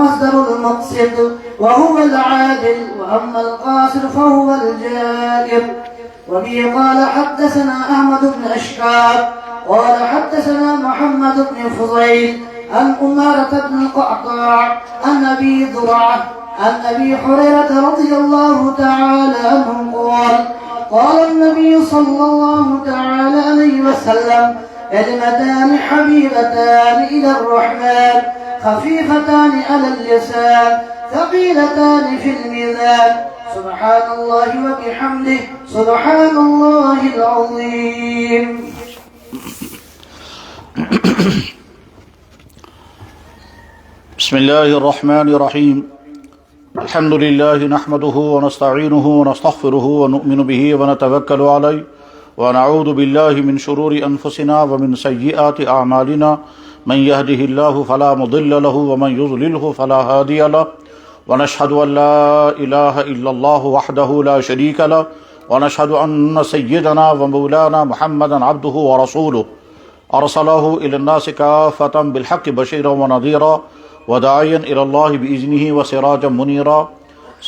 مصدر المقصد وهو العادل، وأما القاصر فهو الجائر. وبه قال حدثنا أحمد بن أشكاب قال حدثنا محمد بن فضيل عن أمارة بن القعقاع عن أبي ذرعة عن أبي هريرة رضي الله تعالى عنه قال قال النبي صلى الله تعالى عليه وسلم: كلمتان حبيبتان إلى الرحمن خفيفتان على اللسان ثقيلتان في الميزان، سبحان الله وبحمده سبحان الله العظيم. بسم الله الرحمن الرحيم. الحمد لله نحمده ونستعينه ونستغفره ونؤمن به ونتوكل عليه ونعوذ بالله من شرور أنفسنا ومن سيئات أعمالنا، من يهده الله فلا مضل له ومن يضلله فلا هادي له، ونشهد أن لا إله إلا الله وحده لا شريك له، ونشهد أن سيدنا ومولانا محمدا عبده ورسوله أرسله إلى الناس كافة بالحق بشيرا ونذيرا وداعيا إلى الله بإذنه وسراجا منيرا،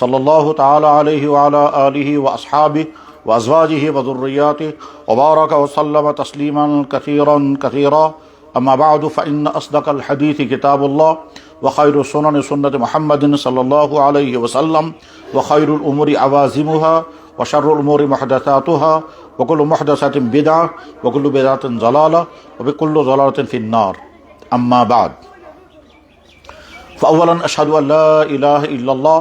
صلى الله تعالى عليه وعلى آله وأصحابه وأزواجه وذرياته وبارك وسلم تسليما كثيرا كثيرا. أما بعد، فإن أصدق الحديث كتاب الله، وخير السنن سنة محمد صلى الله عليه وسلم، وخير الأمور عوازمها، وشر الأمور محدثاتها، وكل محدثة بدعة، وكل بدعة ضلالة، وبكل ضلالة في النار. أما بعد، فأولا أشهد أن لا إله إلا الله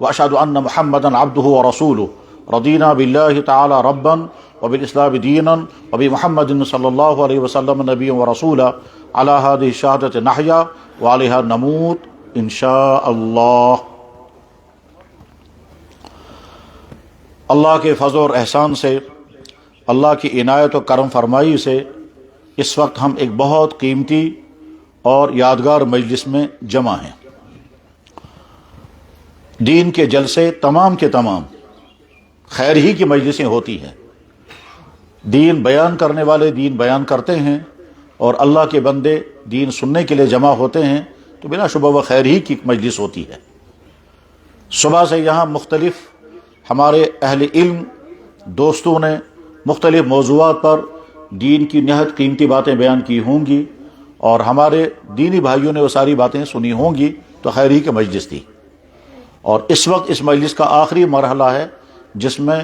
وأشهد أن محمدا عبده ورسوله. رضينا بالله تعالى ربا وبالإسلام دينا وبمحمد صلى الله عليه وسلم نبيا ورسولا. على هذه الشهادة نحيا وعليها نموت إن شاء اللہ. اللہ کے فضل اور احسان سے، اللہ کی عنایت و کرم فرمائی سے اس وقت ہم ایک بہت قیمتی اور یادگار مجلس میں جمع ہیں. دین کے جلسے تمام کے تمام خیر ہی کی مجلسیں ہوتی ہیں. دین بیان کرنے والے دین بیان کرتے ہیں اور اللہ کے بندے دین سننے کے لیے جمع ہوتے ہیں، تو بلا شبہ وہ خیر ہی کی مجلس ہوتی ہے. صبح سے یہاں مختلف ہمارے اہل علم دوستوں نے مختلف موضوعات پر دین کی نہایت قیمتی باتیں بیان کی ہوں گی، اور ہمارے دینی بھائیوں نے وہ ساری باتیں سنی ہوں گی، تو خیر ہی کی مجلس تھی. اور اس وقت اس مجلس کا آخری مرحلہ ہے، جس میں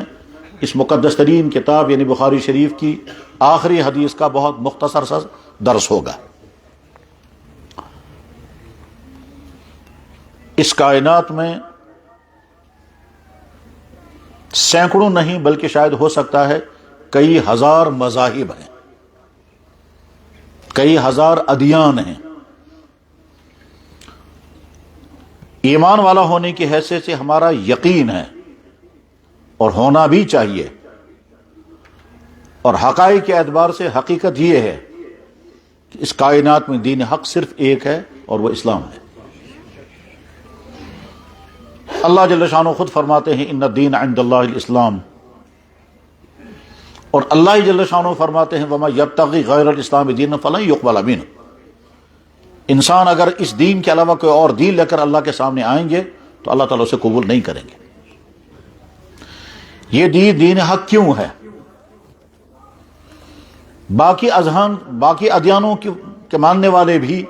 اس مقدس ترین کتاب یعنی بخاری شریف کی آخری حدیث کا بہت مختصر سا درس ہوگا. اس کائنات میں سینکڑوں نہیں بلکہ شاید ہو سکتا ہے کئی ہزار مذاہب ہیں، کئی ہزار ادیان ہیں. ایمان والا ہونے کی حیثیت سے ہمارا یقین ہے اور ہونا بھی چاہیے، اور حقائق کے اعتبار سے حقیقت یہ ہے کہ اس کائنات میں دین حق صرف ایک ہے اور وہ اسلام ہے. اللہ جل شانہ خود فرماتے ہیں ان الدین عند اللہ الاسلام، اور اللہ جل شانہ فرماتے ہیں وما یبتغی غیر الاسلام دینا فلن یقبل منہ. انسان اگر اس دین کے علاوہ کوئی اور دین لے کر اللہ کے سامنے آئیں گے تو اللہ تعالیٰ اسے قبول نہیں کریں گے. یہ دین حق کیوں ہے؟ باقی ادیانوں کے ماننے والے بھی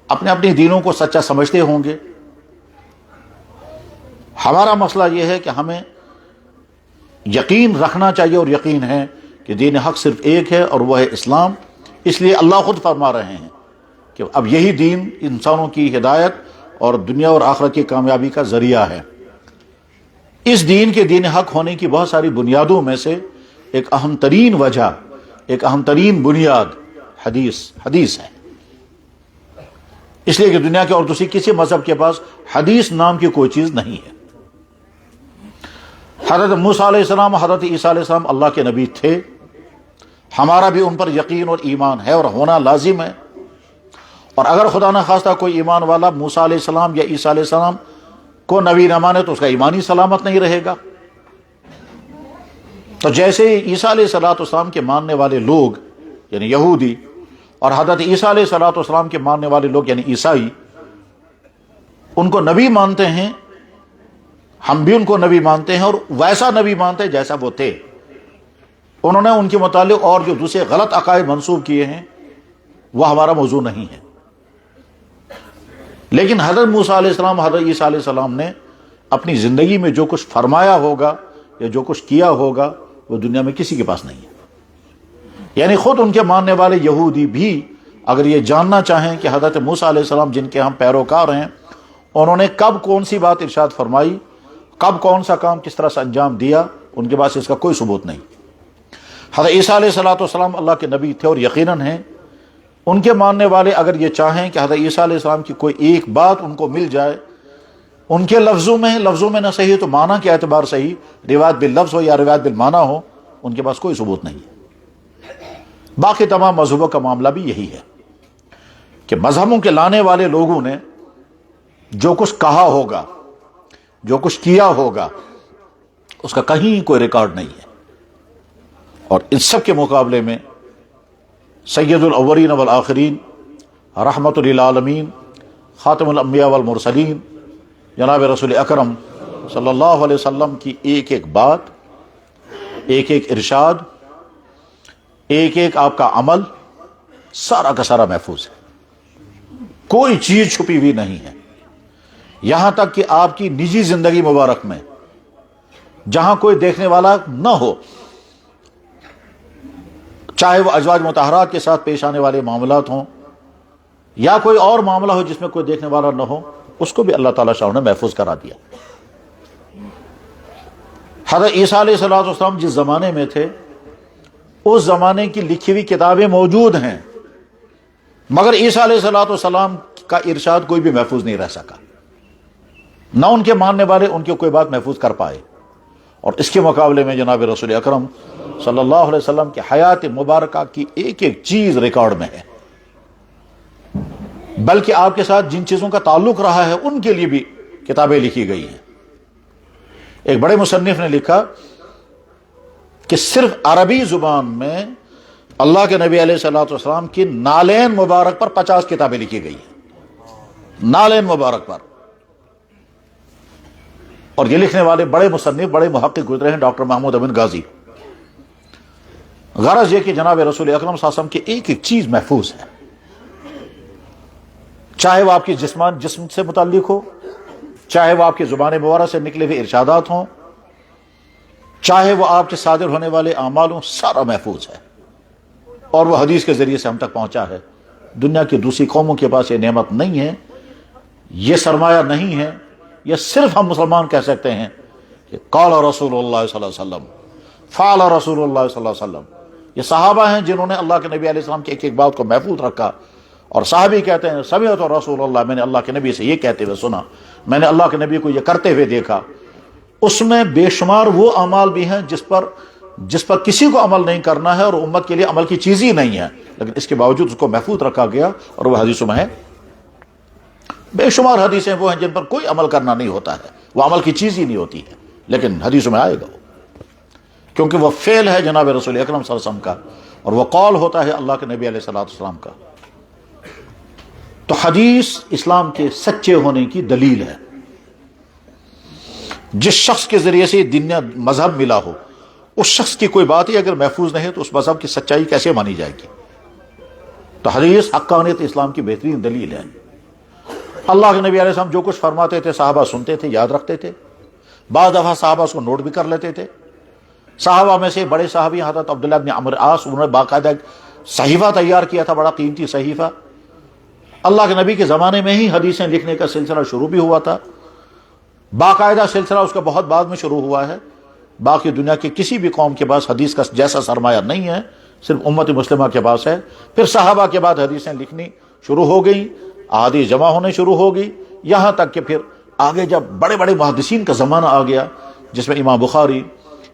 اپنے اپنے دینوں کو سچا سمجھتے ہوں گے. ہمارا مسئلہ یہ ہے کہ ہمیں یقین رکھنا چاہیے، اور یقین ہے کہ دین حق صرف ایک ہے اور وہ ہے اسلام. اس لیے اللہ خود فرما رہے ہیں کہ اب یہی دین انسانوں کی ہدایت اور دنیا اور آخرت کی کامیابی کا ذریعہ ہے. اس دین کے دین حق ہونے کی بہت ساری بنیادوں میں سے ایک اہم ترین وجہ، ایک اہم ترین بنیاد حدیث ہے. اس لیے کہ دنیا کے اور دوسری کسی مذہب کے پاس حدیث نام کی کوئی چیز نہیں ہے. حضرت موسیٰ علیہ السلام، حضرت عیسیٰ علیہ السلام اللہ کے نبی تھے. ہمارا بھی ان پر یقین اور ایمان ہے اور ہونا لازم ہے. اور اگر خدا نہ خواستہ کوئی ایمان والا موسیٰ علیہ السلام یا عیسیٰ علیہ السلام کو نبی نہ مانے تو اس کا ایمان ہی سلامت نہیں رہے گا. تو جیسے عیسیٰ علیہ السلام کے ماننے والے لوگ یعنی یہودی اور حضرت عیسیٰ علیہ السلام کے ماننے والے لوگ یعنی عیسائی ان کو نبی مانتے ہیں، ہم بھی ان کو نبی مانتے ہیں، اور ویسا نبی مانتے ہیں جیسا وہ تھے۔ انہوں نے ان کے متعلق اور جو دوسرے غلط عقائد منسوب کیے ہیں وہ ہمارا موضوع نہیں ہے۔ لیکن حضرت موسیٰ علیہ السلام، حضرت عیسیٰ علیہ السلام نے اپنی زندگی میں جو کچھ فرمایا ہوگا یا جو کچھ کیا ہوگا وہ دنیا میں کسی کے پاس نہیں ہے۔ یعنی خود ان کے ماننے والے یہودی بھی اگر یہ جاننا چاہیں کہ حضرت موسیٰ علیہ السلام جن کے ہم پیروکار ہیں، انہوں نے کب کون سی بات ارشاد فرمائی، کب کون سا کام کس طرح سے انجام دیا، ان کے پاس اس کا کوئی ثبوت نہیں۔ حضرت عیسیٰ علیہ السلام اللہ کے نبی تھے اور یقیناً ہیں، ان کے ماننے والے اگر یہ چاہیں کہ حضرت عیسیٰ علیہ السلام کی کوئی ایک بات ان کو مل جائے، ان کے لفظوں میں نہ صحیح تو معنی کے اعتبار صحیح، روایت باللفظ ہو یا روایت بالمعنی ہو، ان کے پاس کوئی ثبوت نہیں ہے۔ باقی تمام مذہبوں کا معاملہ بھی یہی ہے کہ مذہبوں کے لانے والے لوگوں نے جو کچھ کہا ہوگا، جو کچھ کیا ہوگا، اس کا کہیں کوئی ریکارڈ نہیں ہے۔ اور ان سب کے مقابلے میں سید الاولین والآخرین، رحمت للعالمین، خاتم الانبیاء والمرسلین، جناب رسول اکرم صلی اللہ علیہ وسلم کی ایک ایک بات، ایک ایک ارشاد، ایک ایک آپ کا عمل، سارا کا سارا محفوظ ہے، کوئی چیز چھپی ہوئی نہیں ہے۔ یہاں تک کہ آپ کی نجی زندگی مبارک میں جہاں کوئی دیکھنے والا نہ ہو، چاہے وہ ازواج مطہرات کے ساتھ پیش آنے والے معاملات ہوں یا کوئی اور معاملہ ہو جس میں کوئی دیکھنے والا نہ ہو، اس کو بھی اللہ تعالیٰ شاہ نے محفوظ کرا دیا۔ حضرت عیسیٰ علیہ السلام جس زمانے میں تھے، اس زمانے کی لکھی ہوئی کتابیں موجود ہیں، مگر عیسیٰ علیہ السلام کا ارشاد کوئی بھی محفوظ نہیں رہ سکا، نہ ان کے ماننے والے ان کی کوئی بات محفوظ کر پائے۔ اور اس کے مقابلے میں جناب رسول اکرم صلی اللہ علیہ وسلم کی حیات مبارکہ کی ایک ایک چیز ریکارڈ میں ہے، بلکہ آپ کے ساتھ جن چیزوں کا تعلق رہا ہے ان کے لیے بھی کتابیں لکھی گئی ہیں۔ ایک بڑے مصنف نے لکھا کہ صرف عربی زبان میں اللہ کے نبی علیہ السلام کی نالین مبارک پر 50 کتابیں لکھی گئی ہیں، نالین مبارک پر۔ اور یہ لکھنے والے بڑے مصنف، بڑے محقق گزرے ہیں، ڈاکٹر محمود امین غازی۔ غرض یہ کہ جناب رسول اکرم صلی اللہ علیہ وسلم کی ایک ایک چیز محفوظ ہے، چاہے وہ آپ کی جسم سے متعلق ہو، چاہے وہ آپ کی زبان مبارک سے نکلے ہوئے ارشادات ہوں، چاہے وہ آپ کے صادر ہونے والے اعمال ہوں، سارا محفوظ ہے۔ اور وہ حدیث کے ذریعے سے ہم تک پہنچا ہے۔ دنیا کی دوسری قوموں کے پاس یہ نعمت نہیں ہے، یہ سرمایہ نہیں ہے۔ یہ صرف ہم مسلمان کہہ سکتے ہیں کہ قال رسول اللہ صلی اللہ علیہ وسلم، فعل رسول اللہ صلی اللہ علیہ وسلم۔ یہ صحابہ ہیں جنہوں نے اللہ کے نبی علیہ السلام کی ایک ایک بات کو محفوظ رکھا، اور صحابی کہتے ہیں سمعت رسول اللہ، میں نے اللہ کے نبی سے یہ کہتے ہوئے سنا، میں نے اللہ کے نبی کو یہ کرتے ہوئے دیکھا۔ اس میں بے شمار وہ اعمال بھی ہیں جس پر کسی کو عمل نہیں کرنا ہے اور امت کے لیے عمل کی چیز ہی نہیں ہے، لیکن اس کے باوجود اس کو محفوظ رکھا گیا، اور وہ حدیثوں میں ہے۔ بے شمار حدیثیں وہ ہیں جن پر کوئی عمل کرنا نہیں ہوتا ہے، وہ عمل کی چیز ہی نہیں ہوتی ہے، لیکن حدیثوں میں آئے گا، کیونکہ وہ فعل ہے جناب رسول اکرم صلی اللہ علیہ وسلم کا، اور وہ قول ہوتا ہے اللہ کے نبی علیہ السلام کا۔ تو حدیث اسلام کے سچے ہونے کی دلیل ہے۔ جس شخص کے ذریعے سے دنیا مذہب ملا ہو، اس شخص کی کوئی بات ہی اگر محفوظ نہیں تو اس مذہب کی سچائی کیسے مانی جائے گی؟ تو حدیث حقانیت اسلام کی بہترین دلیل ہے۔ اللہ کے نبی علیہ السلام جو کچھ فرماتے تھے صحابہ سنتے تھے، یاد رکھتے تھے، بعض دفعہ صحابہ اس کو نوٹ بھی کر لیتے تھے۔ صحابہ میں سے بڑے صحابی حضرت عبداللہ بن عمرو عاص، انہوں نے باقاعدہ صحیفہ تیار کیا تھا، بڑا قیمتی صحیفہ۔ اللہ کے نبی کے زمانے میں ہی حدیثیں لکھنے کا سلسلہ شروع بھی ہوا تھا، باقاعدہ سلسلہ اس کا بہت بعد میں شروع ہوا ہے۔ باقی دنیا کی کسی بھی قوم کے پاس حدیث کا جیسا سرمایہ نہیں ہے، صرف امت مسلمہ کے پاس ہے۔ پھر صحابہ کے بعد حدیثیں لکھنی شروع ہو گئیں، احادیث جمع ہونے شروع ہو گئی، یہاں تک کہ پھر آگے جب بڑے بڑے محدثین کا زمانہ آ گیا، جس میں امام بخاری،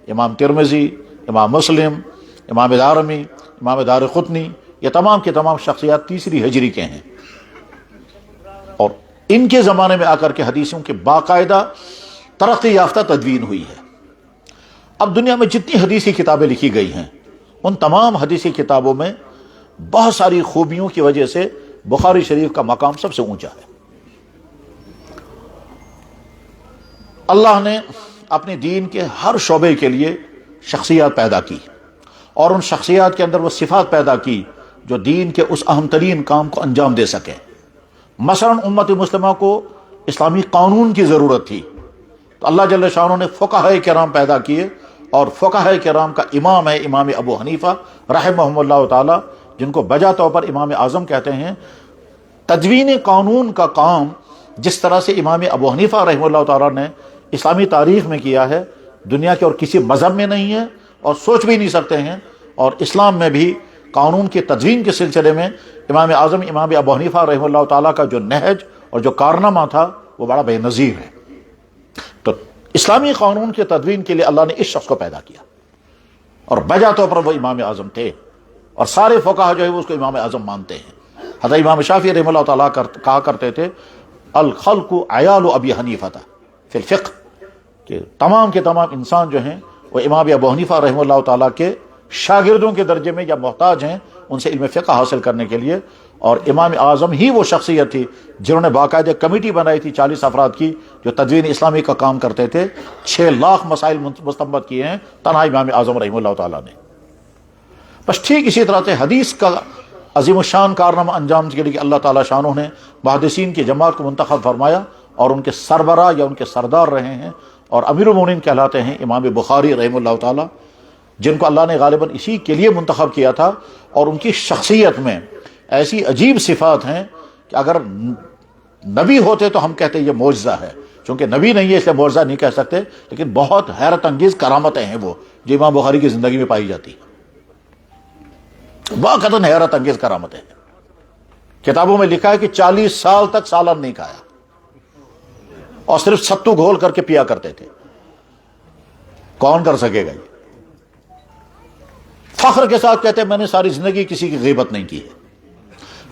امام ترمذی، امام مسلم، امام دارمی، امام دارقطنی، یہ تمام کے تمام شخصیات تیسری ہجری کے ہیں، اور ان کے زمانے میں آ کر کے حدیثوں کے باقاعدہ ترقی یافتہ تدوین ہوئی ہے۔ اب دنیا میں جتنی حدیثی کتابیں لکھی گئی ہیں، ان تمام حدیثی کتابوں میں بہت ساری خوبیوں کی وجہ سے بخاری شریف کا مقام سب سے اونچا ہے۔ اللہ نے اپنے دین کے ہر شعبے کے لیے شخصیات پیدا کی اور ان شخصیات کے اندر وہ صفات پیدا کی جو دین کے اس اہم ترین کام کو انجام دے سکیں. مثلا امت مسلمہ کو اسلامی قانون کی ضرورت تھی تو اللہ جل شانہ نے فقہاء کرام پیدا کیے، اور فقہاء کرام کا امام ہے امام ابو حنیفہ رحمہ اللہ تعالی، جن کو بجا طور پر امام اعظم کہتے ہیں. تدوین قانون کا کام جس طرح سے امام ابو حنیفہ رحمہ اللہ تعالی نے اسلامی تاریخ میں کیا ہے، دنیا کے اور کسی مذہب میں نہیں ہے اور سوچ بھی نہیں سکتے ہیں. اور اسلام میں بھی قانون کی تدوین کے سلسلے میں امام اعظم امام ابو حنیفہ رحمہ اللہ تعالیٰ کا جو نہج اور جو کارنامہ تھا وہ بڑا بے نظیر ہے. تو اسلامی قانون کی تدوین کے لیے اللہ نے اس شخص کو پیدا کیا، اور بجا طور پر وہ امام اعظم تھے، اور سارے فقہا جو ہے وہ اس کو امام اعظم مانتے ہیں. حضرت امام شافعی رحمہ اللہ تعالیٰ کہا کرتے تھے الخلق عیال ابی حنیفہ فی الفقہ، کہ تمام کے تمام انسان جو ہیں وہ امام ابو حنیفہ رحمہ اللہ تعالیٰ کے شاگردوں کے درجے میں یا محتاج ہیں ان سے علم فقہ حاصل کرنے کے لیے. اور امام اعظم ہی وہ شخصیت تھی جنہوں نے باقاعدہ کمیٹی بنائی تھی 40 افراد کی جو تدوین اسلامی کا کام کرتے تھے. 6 لاکھ مسائل مستنبط کیے ہیں تنہا امام اعظم رحمہ اللہ تعالیٰ نے. بس ٹھیک اسی طرح سے حدیث کا عظیم الشان کارنامہ انجام کے لیے اللہ تعالیٰ شانہ نے محدثین کی جماعت کو منتخب فرمایا اور ان کے سربراہ یا ان کے سردار رہے ہیں، اور امیر المومنین کہلاتے ہیں امام بخاری رحمہ اللہ تعالیٰ، جن کو اللہ نے غالباً اسی کے لیے منتخب کیا تھا. اور ان کی شخصیت میں ایسی عجیب صفات ہیں کہ اگر نبی ہوتے تو ہم کہتے یہ معجزہ ہے، چونکہ نبی نہیں ہے اس لیے معجزہ نہیں کہہ سکتے، لیکن بہت حیرت انگیز کرامتیں ہیں وہ جو امام بخاری کی زندگی میں پائی جاتی ہیں. واقعتاً حیرت انگیز کرامتیں ہیں. کتابوں میں لکھا ہے کہ 40 سال تک سالن نہیں کھایا اور صرف ستو گھول کر کے پیا کرتے تھے. کون کر سکے گا یہ؟ فخر کے ساتھ کہتے ہیں میں نے ساری زندگی کسی کی غیبت نہیں کی ہے.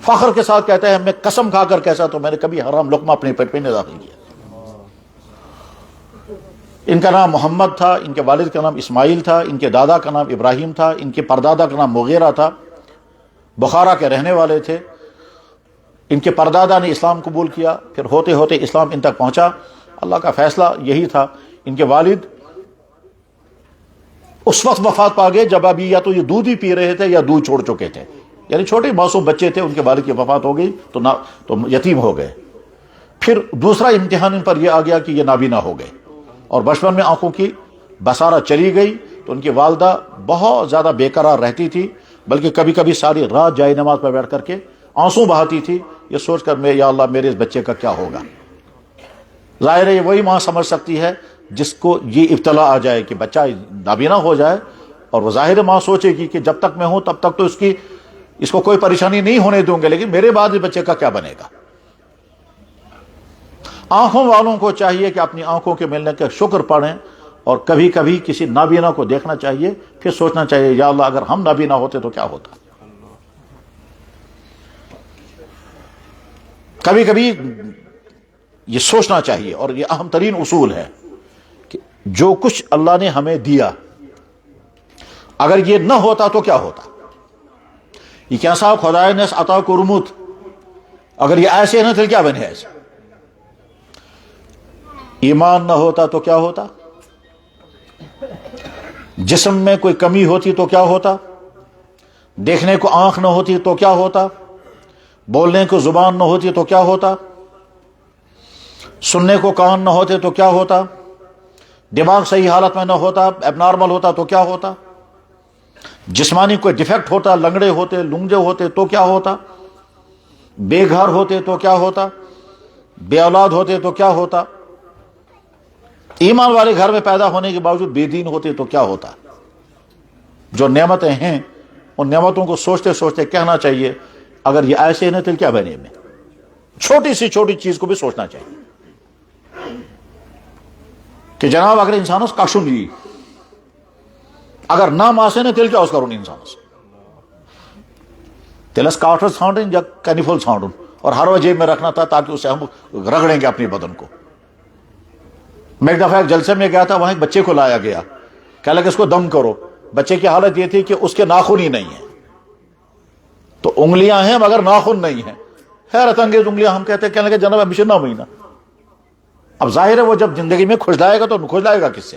فخر کے ساتھ کہتے ہیں میں قسم کھا کر کیسا تو میں نے کبھی حرام لقمہ اپنے پیٹ پہ نہیں داخل کیا. ان کا نام محمد تھا، ان کے والد کا نام اسماعیل تھا، ان کے دادا کا نام ابراہیم تھا، ان کے پردادا کا نام مغیرہ تھا، بخارا کے رہنے والے تھے. ان کے پردادا نے اسلام قبول کیا، پھر ہوتے ہوتے اسلام ان تک پہنچا. اللہ کا فیصلہ یہی تھا. ان کے والد اس وقت وفات پا گئے جب ابھی یا تو یہ دودھ ہی پی رہے تھے یا دودھ چھوڑ چکے تھے، یعنی چھوٹے معصوم بچے تھے. ان کے والد کی وفات ہو گئی تو یتیم ہو گئے. پھر دوسرا امتحان ان پر یہ آ گیا کہ یہ نابینا ہو گئے، اور بچپن میں آنکھوں کی بصارت چلی گئی. تو ان کی والدہ بہت زیادہ بے قرار رہتی تھی، بلکہ کبھی کبھی ساری رات جائے نماز پر بیٹھ کر کے آنسو بہاتی تھی، یہ سوچ کر یا اللہ میرے اس بچے کا کیا ہوگا. ظاہر ہے یہ وہی ماں سمجھ سکتی ہے جس کو یہ ابتلا آ جائے کہ بچہ نابینا ہو جائے، اور وہ ظاہر ماں سوچے گی کہ جب تک میں ہوں تب تک تو اس کو کوئی پریشانی نہیں ہونے دوں گے، لیکن میرے بعد اس بچے کا کیا بنے گا. آنکھوں والوں کو چاہیے کہ اپنی آنکھوں کے ملنے کا شکر پڑھیں، اور کبھی کبھی کسی نابینا کو دیکھنا چاہیے، پھر سوچنا چاہیے یا اللہ اگر ہم نابینا ہوتے تو کیا ہوتا. کبھی کبھی یہ سوچنا چاہیے، اور یہ اہم ترین اصول ہے کہ جو کچھ اللہ نے ہمیں دیا اگر یہ نہ ہوتا تو کیا ہوتا. یہ کیسا خدا نے عطا کرمت، اگر یہ ایسے نہ تھے کیا بنے ایسے. ایمان نہ ہوتا تو کیا ہوتا، جسم میں کوئی کمی ہوتی تو کیا ہوتا، دیکھنے کو آنکھ نہ ہوتی تو کیا ہوتا، بولنے کو زبان نہ ہوتی تو کیا ہوتا، سننے کو کان نہ ہوتے تو کیا ہوتا، دماغ صحیح حالت میں نہ ہوتا، اب نارمل ہوتا تو کیا ہوتا، جسمانی کوئی ڈیفیکٹ ہوتا، لنگڑے ہوتے لنگڑے ہوتے تو کیا ہوتا، بے گھر ہوتے تو کیا ہوتا، بے اولاد ہوتے تو کیا ہوتا، ایمان والے گھر میں پیدا ہونے کے باوجود بے دین ہوتے تو کیا ہوتا. جو نعمتیں ہیں ان نعمتوں کو سوچتے سوچتے کہنا چاہیے اگر یہ ایسے نہ تھے کیا بنے. میں چھوٹی سی چھوٹی چیز کو بھی سوچنا چاہیے کہ جناب اگر انسانس کشن جی اگر نام آسے نہ تیل کیا اس کرون انسانس تیلس کاٹر ژھانڈن یا کنیفل ژھانڈن اور ہر وہ جیب میں رکھنا تھا تاکہ اسے ہم رگڑیں گے اپنے بدن کو. میں ایک دفعہ ایک جلسے میں گیا تھا، وہاں ایک بچے کو لایا گیا، کہا لگا اس کو دم کرو. بچے کی حالت یہ تھی کہ اس کے ناخن ہی نہیں ہیں، تو انگلیاں ہیں مگر ناخن نہیں ہیں. حیرت انگیز انگلیاں. ہم کہتے ہیں کہنے لگے جناب مشن نہ مہینہ اب ظاہر ہے وہ جب زندگی میں کھجلائے گا تو کھجلائے گا کس سے؟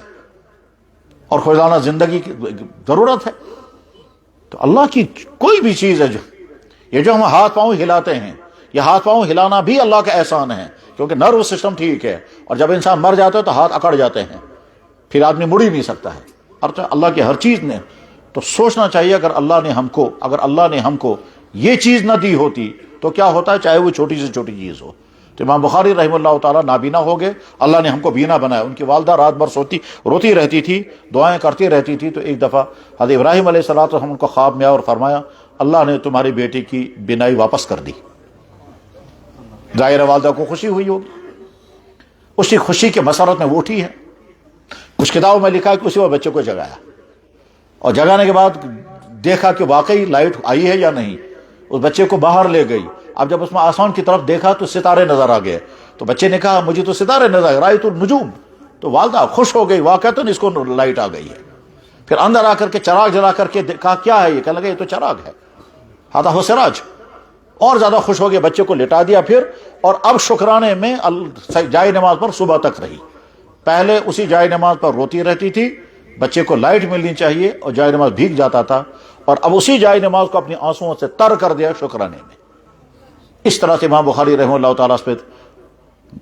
اور کھجلانا زندگی کی ضرورت ہے. تو اللہ کی کوئی بھی چیز ہے یہ جو ہم ہاتھ پاؤں ہلاتے ہیں، یہ ہاتھ پاؤں ہلانا بھی اللہ کا احسان ہے، کیونکہ نرو سسٹم ٹھیک ہے، اور جب انسان مر جاتا ہے تو ہاتھ اکڑ جاتے ہیں، پھر آدمی مڑ ہی نہیں سکتا ہے. اور تو اللہ کی ہر چیز نے تو سوچنا چاہیے، اگر اللہ نے ہم کو یہ چیز نہ دی ہوتی تو کیا ہوتا ہے، چاہے وہ چھوٹی سے چھوٹی چیز ہو. تو امام بخاری رحمہ اللہ تعالیٰ نابینا ہو گئے، اللہ نے ہم کو بینا بنایا. ان کی والدہ رات بھر روتی رہتی تھی، دعائیں کرتی رہتی تھی. تو ایک دفعہ حضرت ابراہیم علیہ الصلوۃ والسلام ان کو خواب میں آیا اور فرمایا اللہ نے تمہاری بیٹی کی بینائی واپس کر دی. ظاہر والدہ کو خوشی ہوئی ہوگی، اسی خوشی کے مسرت میں وہ اٹھی ہے. کچھ کتابوں میں لکھا ہے کہ اسی وہ بچے کو جگایا، اور جگانے کے بعد دیکھا کہ واقعی لائٹ آئی ہے یا نہیں. اس بچے کو باہر لے گئی. اب جب اس میں آسمان کی طرف دیکھا تو ستارے نظر آ گئے. تو بچے نے کہا مجھے تو ستارے نظر آئے، رأیت النجوم. تو والدہ خوش ہو گئی، واقعتاً اس کو لائٹ آ گئی ہے. پھر اندر آ کر کے چراغ جلا کر کے کہا کیا ہے یہ؟ کہنے لگا یہ تو چراغ ہے، ہاتھا ہو سراج. اور زیادہ خوش ہو گئے، بچے کو لٹا دیا پھر. اور اب شکرانے میں جائے نماز پر صبح تک رہی. پہلے اسی جائے نماز پر روتی رہتی تھی، بچے کو لائٹ ملنی چاہیے اور جائے نماز بھیگ جاتا تھا، اور اب اسی جائے نماز کو اپنی آنسوؤں سے تر کر دیا شکرانے میں. اس طرح سے امام بخاری رحمہ اللہ تعالیٰ اس پہ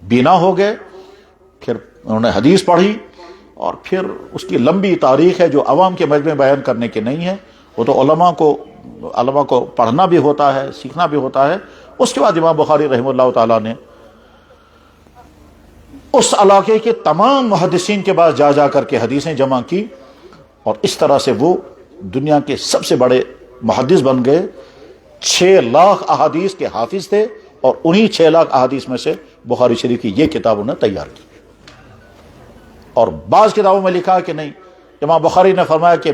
بینا ہو گئے. پھر انہوں نے حدیث پڑھی، اور پھر اس کی لمبی تاریخ ہے جو عوام کے مجمع بیان کرنے کی نہیں ہے. وہ تو علماء کو پڑھنا بھی ہوتا ہے، سیکھنا بھی ہوتا ہے. اس کے بعد امام بخاری رحمہ اللہ تعالیٰ نے اس علاقے کے تمام محدثین کے پاس جا کر کے حدیثیں جمع کی، اور اس طرح سے وہ دنیا کے سب سے بڑے محدث بن گئے. 6 لاکھ احادیث کے حافظ تھے، اور انہی 6 لاکھ احادیث میں سے بخاری شریف کی یہ کتاب انہوں نے تیار کی. اور بعض کتابوں میں لکھا کہ نہیں، امام بخاری نے فرمایا کہ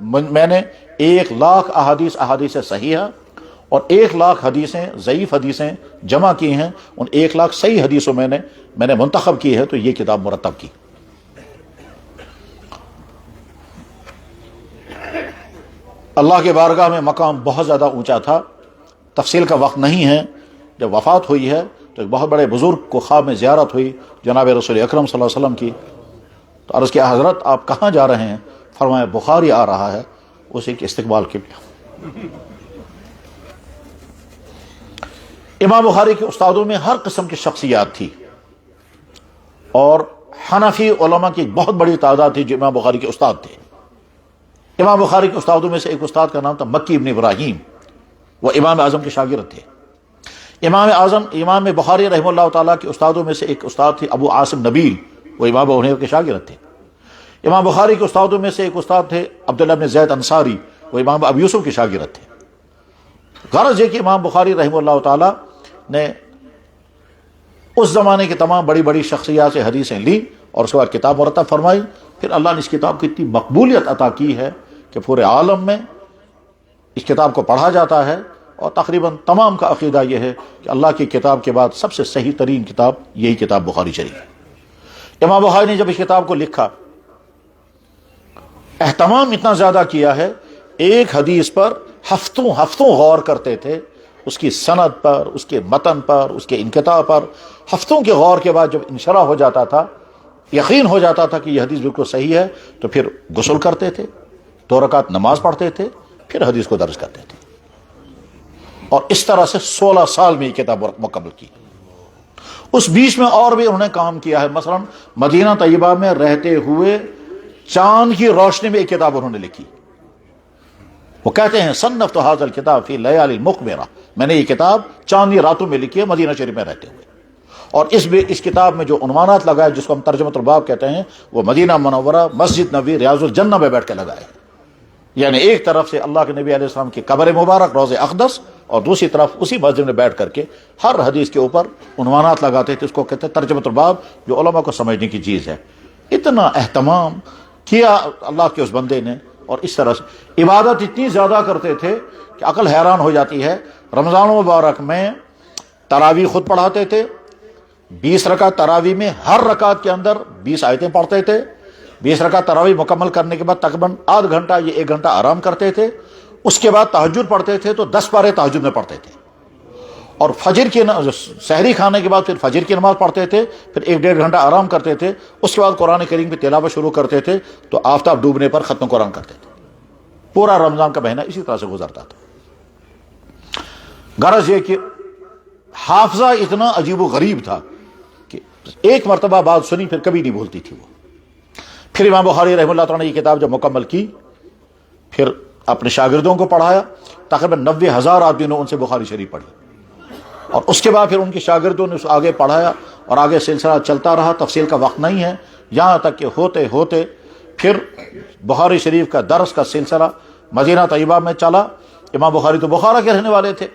میں نے 1 لاکھ احادیث صحیحہ اور 1 لاکھ حدیثیں ضعیف حدیثیں جمع کی ہیں. ان 1 لاکھ صحیح حدیثوں میں نے منتخب کی ہے، تو یہ کتاب مرتب کی. اللہ کے بارگاہ میں مقام بہت زیادہ اونچا تھا. تفصیل کا وقت نہیں ہے. جب وفات ہوئی ہے تو ایک بہت بڑے بزرگ کو خواب میں زیارت ہوئی، جناب رسول اکرم صلی اللہ علیہ وسلم کی. تو عرض کیا حضرت آپ کہاں جا رہے ہیں؟ فرمایا بخاری آ رہا ہے، اسی کے استقبال کے لیے. امام بخاری کے استادوں میں ہر قسم کی شخصیات تھی، اور حنفی علماء کی بہت بڑی تعداد تھی جو امام بخاری کے استاد تھے. امام بخاری کے استادوں میں سے ایک استاد کا نام تھا مکی ابن ابراہیم، وہ امام اعظم کے شاگرد تھے. امام بخاری رحمہ اللہ تعالیٰ کے استادوں میں سے ایک استاد تھے ابو عاصم نبیل، وہ امام ابو حنیفہ کے شاگرد تھے. امام بخاری کے استادوں میں سے ایک استاد تھے عبداللہ بن زید انصاری، وہ امام ابو یوسف کے شاگرد تھے. غرض یہ کہ امام بخاری رحمہ اللہ تعالیٰ نے اس زمانے کے تمام بڑی بڑی شخصیات سے حدیثیں لی، اور اس کے بعد کتاب مرتب فرمائی. پھر اللہ نے اس کتاب کو اتنی مقبولیت عطا کی ہے کہ پورے عالم میں اس کتاب کو پڑھا جاتا ہے، اور تقریباً تمام کا عقیدہ یہ ہے کہ اللہ کی کتاب کے بعد سب سے صحیح ترین کتاب یہی کتاب بخاری شریف ہے. امام بخاری نے جب اس کتاب کو لکھا، اہتمام اتنا زیادہ کیا ہے، ایک حدیث پر ہفتوں غور کرتے تھے، اس کی سند پر، اس کے متن پر، اس کے انقطاع پر. ہفتوں کے غور کے بعد جب انشراح ہو جاتا تھا، یقین ہو جاتا تھا کہ یہ حدیث بالکل صحیح ہے، تو پھر غسل کرتے تھے، 2 رکعت نماز پڑھتے تھے، پھر حدیث کو درج کرتے تھے. اور اس طرح سے 16 سال میں یہ کتاب مکمل کی. اس بیچ میں اور بھی انہوں نے کام کیا ہے. مثلا مدینہ طیبہ میں رہتے ہوئے چاند کی روشنی میں ایک کتاب انہوں نے لکھی. وہ کہتے ہیں صنفت ھذا الکتاب فی لیالی المقمرہ، میں نے یہ کتاب چاندنی راتوں میں لکھی ہے مدینہ شریف میں رہتے ہوئے. اور اس کتاب میں جو عنوانات لگائے، جس کو ہم ترجمۃ الباب کہتے ہیں، وہ مدینہ منورہ، مسجد نبوی، ریاض الجنہ میں بیٹھ کے لگائے. یعنی ایک طرف سے اللہ کے نبی علیہ السلام کی قبر مبارک روضہ اقدس، اور دوسری طرف اسی مسجد میں بیٹھ کر کے ہر حدیث کے اوپر عنوانات لگاتے تھے. اس کو کہتے ہیں ترجمۃ الباب، جو علماء کو سمجھنے کی چیز ہے. اتنا اہتمام کیا اللہ کے اس بندے نے، اور اس طرح سے عبادت اتنی زیادہ کرتے تھے کہ عقل حیران ہو جاتی ہے. رمضان مبارک میں تراویح خود پڑھاتے تھے. 20 رکعت تراویح میں ہر رکعت کے اندر 20 آیتیں پڑھتے تھے. 20 رکعت تراویح مکمل کرنے کے بعد تقریباً آدھ گھنٹہ یا 1 گھنٹہ آرام کرتے تھے. اس کے بعد تہجد پڑھتے تھے تو 10 پارے تہجد میں پڑھتے تھے. اور فجر کی سحری کھانے کے بعد پھر فجر کی نماز پڑھتے تھے، پھر 1-1.5 گھنٹہ آرام کرتے تھے، اس کے بعد قرآن کریم کی تلاوت شروع کرتے تھے، تو آفتاب ڈوبنے پر ختم قرآن کرتے تھے۔ پورا رمضان کا مہینہ اسی طرح سے گزرتا تھا۔ غرض یہ کہ حافظہ اتنا عجیب و غریب تھا کہ ایک مرتبہ بات سنی پھر کبھی نہیں بھولتی تھی وہ۔ پھر امام بخاری رحمہ اللہ تعالیٰ نے یہ کتاب جب مکمل کی، پھر اپنے شاگردوں کو پڑھایا، تقریباً 90,000 آدمی نے ان سے بخاری شریف پڑھی، اور اس کے بعد پھر ان کے شاگردوں نے اس آگے پڑھایا، اور آگے سلسلہ چلتا رہا، تفصیل کا وقت نہیں ہے، یہاں تک کہ ہوتے ہوتے پھر بخاری شریف کا درس کا سلسلہ مدینہ طیبہ میں چلا۔ امام بخاری تو بخارا کے رہنے والے تھے،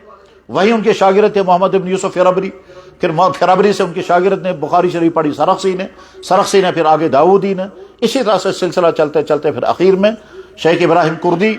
وہی ان کے شاگرد تھے محمد بن یوسف فربری، پھر فربری سے ان کے شاگرد نے بخاری شریف پڑھی سرخسی نے پھر آگے داؤدی نے، اسی طرح سے سلسلہ چلتے چلتے پھر اخیر میں شیخ ابراہیم کردی